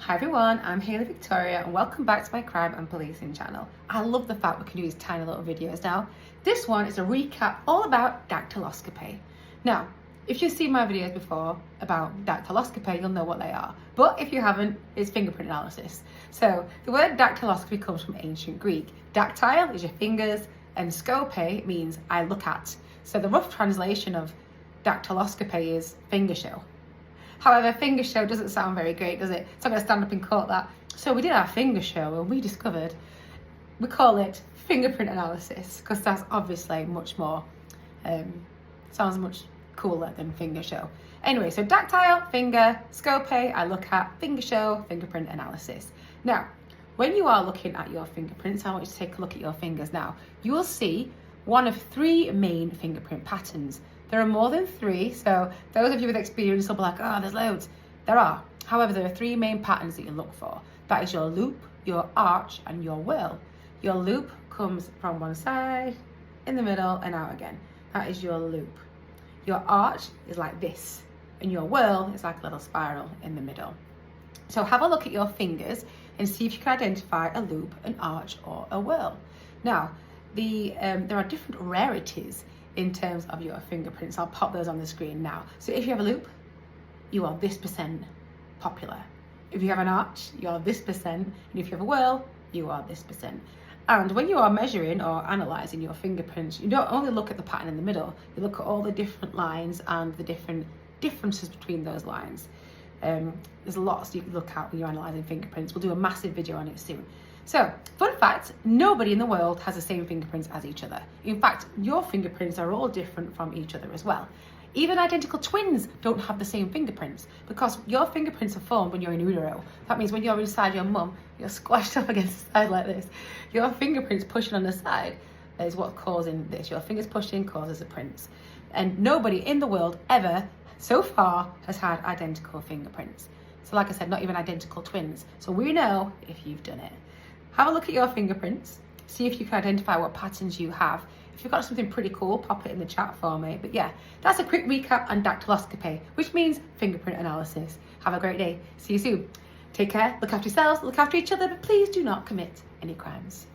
Hi everyone, I'm Hayley Victoria and welcome back to my crime and policing channel. I love the fact we can do these tiny little videos now. This one is a recap all about dactyloscopy. Now, if you've seen my videos before about dactyloscopy, you'll know what they are. But if you haven't, it's fingerprint analysis. So the word dactyloscopy comes from ancient Greek. Dactyle is your fingers and scope means I look at. So the rough translation of dactyloscopy is finger show. However, finger show doesn't sound very great, does it? So I'm going to stand up in court that. So we did our finger show and we discovered, we call it fingerprint analysis because that's obviously much more, sounds much cooler than finger show. Anyway, so dactyle, finger, scope, I look at, finger show, fingerprint analysis. Now, when you are looking at your fingerprints, I want you to take a look at your fingers now. You will see one of three main fingerprint patterns. There are more than three, so those of you with experience will be like, oh, there's loads. There are. However, there are three main patterns that you look for. That is your loop, your arch, and your whirl. Your loop comes from one side, in the middle, and out again. That is your loop. Your arch is like this, and your whirl is like a little spiral in the middle. So have a look at your fingers and see if you can identify a loop, an arch, or a whirl. Now, there are different rarities in terms of your fingerprints. I'll pop those on the screen now. So if you have a loop, you are this % popular. If you have an arch, you are this %. And if you have a whirl, you are this %. And when you are measuring or analysing your fingerprints, you don't only look at the pattern in the middle, you look at all the different lines and the different differences between those lines. There's lots you can look at when you're analysing fingerprints. We'll do a massive video on it soon. So, fun fact, nobody in the world has the same fingerprints as each other. In fact, your fingerprints are all different from each other as well. Even identical twins don't have the same fingerprints because your fingerprints are formed when you're in utero. That means when you're inside your mum, you're squashed up against the side like this. Your fingerprints pushing on the side is what's causing this. Your fingers pushing causes the prints. And nobody in the world ever, so far, has had identical fingerprints. So like I said, not even identical twins. So we know if you've done it. Have a look at your fingerprints, see if you can identify what patterns you have. If you've got something pretty cool, pop it in the chat for me. But yeah, that's a quick recap on dactyloscopy, which means fingerprint analysis. Have a great day. See you soon. Take care, look after yourselves, look after each other, but please do not commit any crimes.